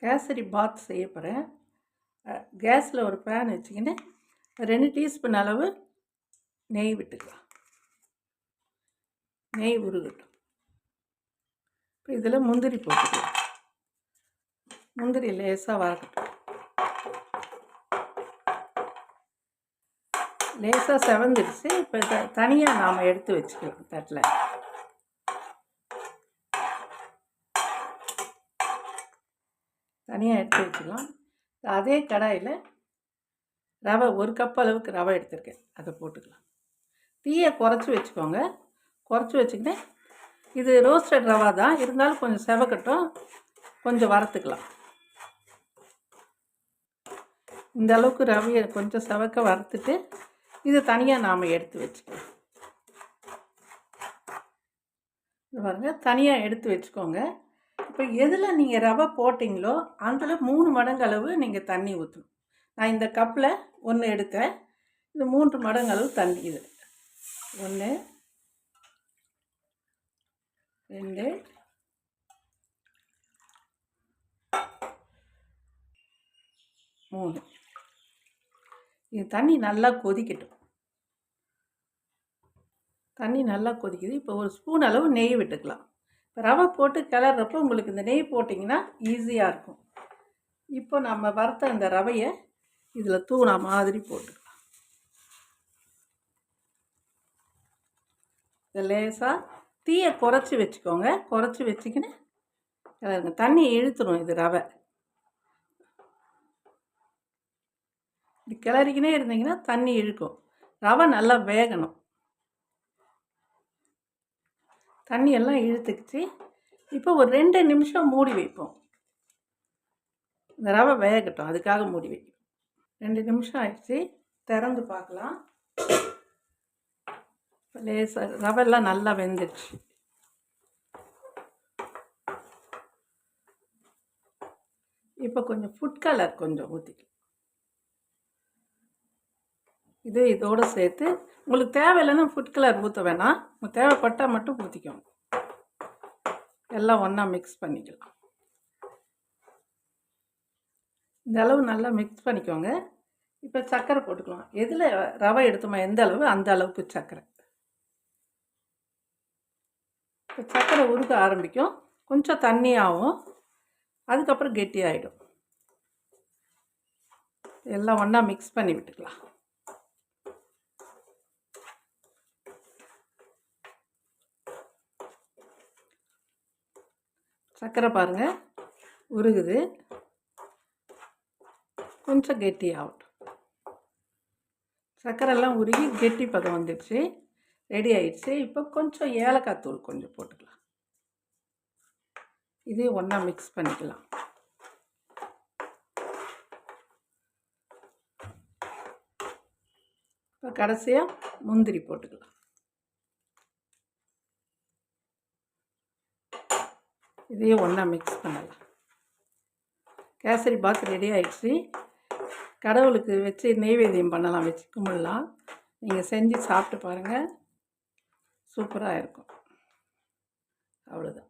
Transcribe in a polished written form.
கேசரி பாத் செய்ய போகிறேன். கேஸில் ஒரு பேன் வச்சுக்கின்னு 2 டீஸ்பூன் அளவு நெய் விட்டுக்கலாம். நெய் உருகட்டும். இப்போ இதில் முந்திரி போட்டுக்கலாம். முந்திரி லேசாக வதக்கட்டும். லேசாக செவந்துடுச்சு. இப்போ தனியாக நாம் எடுத்து வச்சுக்கலாம் தட்டில். தனியாக எடுத்து வச்சுக்கலாம். அதே கடாயில் ரவை 1 கப் அளவுக்கு ரவை எடுத்துருக்கேன். அதை போட்டுக்கலாம். தீயை குறைச்சி வச்சுக்கோங்க. குறைச்சி வச்சுக்கிட்டு இது ரோஸ்டட் ரவா தான், இருந்தாலும் கொஞ்சம் செவக்கட்டும், கொஞ்சம் வறுத்துக்கலாம். இந்த அளவுக்கு ரவையை கொஞ்சம் செவக்க வறுத்துட்டு இது தனியாக நாம் எடுத்து வச்சுக்கலாம். இது பாருங்கள், தனியாக எடுத்து வச்சுக்கோங்க. இப்போ எதில் நீங்கள் ரவை போட்டிங்களோ அதில் 3 மடங்கு அளவு நீங்கள் தண்ணி ஊற்றணும். நான் இந்த கப்பில் 1 எடுத்தேன். இது 3 மடங்கு அளவு தண்ணி. இது 1 2 3. இது தண்ணி நல்லா கொதிக்கட்டும். தண்ணி நல்லா கொதிக்குது. இப்போ 1 ஸ்பூன் அளவு நெய் விட்டுக்கலாம். இப்போ ரவை போட்டு கிளறப்போ உங்களுக்கு இந்த நெய் போட்டிங்கன்னா ஈஸியாக இருக்கும். இப்போ நம்ம வறுத்த இந்த ரவையை இதில் தூணா மாதிரி போட்டுக்கலாம். இதை லேசாக தீயை குறைச்சி வச்சுக்கோங்க. குறைச்சி வச்சுக்கின்னு கிளறுங்க. தண்ணி இழுத்துடும் இது ரவை. இது கிளறிக்கினே இருந்தீங்கன்னா தண்ணி இழுக்கும். ரவை நல்லா வேகணும். தண்ணியெல்லாம் இழுத்துக்கிச்சு. இப்போ ஒரு 2 நிமிஷம் மூடி வைப்போம். இந்த ரவை வேகட்டும், அதுக்காக மூடி வைக்கும். 2 நிமிஷம் ஆயிடுச்சு. திறந்து பார்க்கலாம். லேசாக ரவையெல்லாம் நல்லா வெந்துடுச்சு. இப்போ கொஞ்சம் ஃபுட் கலர் கொஞ்சம் ஊற்றிக்கலாம். இதோடு சேர்த்து உங்களுக்கு தேவையில்லைன்னா ஃபுட் கலர் ஊற்ற வேணாம். உங்களுக்கு தேவைப்பட்டால் மட்டும் ஊற்றிக்கோங்க. எல்லாம் ஒன்றா மிக்ஸ் பண்ணிக்கலாம். இந்த அளவு நல்லா மிக்ஸ் பண்ணிக்கோங்க. இப்போ சர்க்கரை போட்டுக்கலாம். எதில் ரவை எடுத்தோமா எந்த அளவு அந்த அளவுக்கு சர்க்கரை. இப்போ சர்க்கரை உருக ஆரம்பிக்கும். கொஞ்சம் தண்ணியாகும், அதுக்கப்புறம் கெட்டியாகிடும். எல்லாம் ஒன்றா மிக்ஸ் பண்ணி விட்டுக்கலாம். சர்க்கரை பாருங்கள் உருகுது. கொஞ்சம் கெட்டி ஆகட்டும். சர்க்கரைலாம் உருகி கெட்டி பதம் வந்துடுச்சு. ரெடி ஆயிடுச்சு. இப்போ கொஞ்சம் ஏலக்காய் தூள் கொஞ்சம் போட்டுக்கலாம். இதே ஒன்றா மிக்ஸ் பண்ணிக்கலாம். இப்போ கடைசியாக முந்திரி போட்டுக்கலாம். இதையே ஒன்றா மிக்ஸ் பண்ணலாம். கேசரி பாத் ரெடி ஆயிடுச்சு. கடவுளுக்கு வச்சு நெய்வேத்தியம் பண்ணலாம், வச்சு கும்பிடலாம். நீங்கள் செஞ்சு சாப்பிட்டு பாருங்கள், சூப்பராக இருக்கும். அவ்வளோதான்.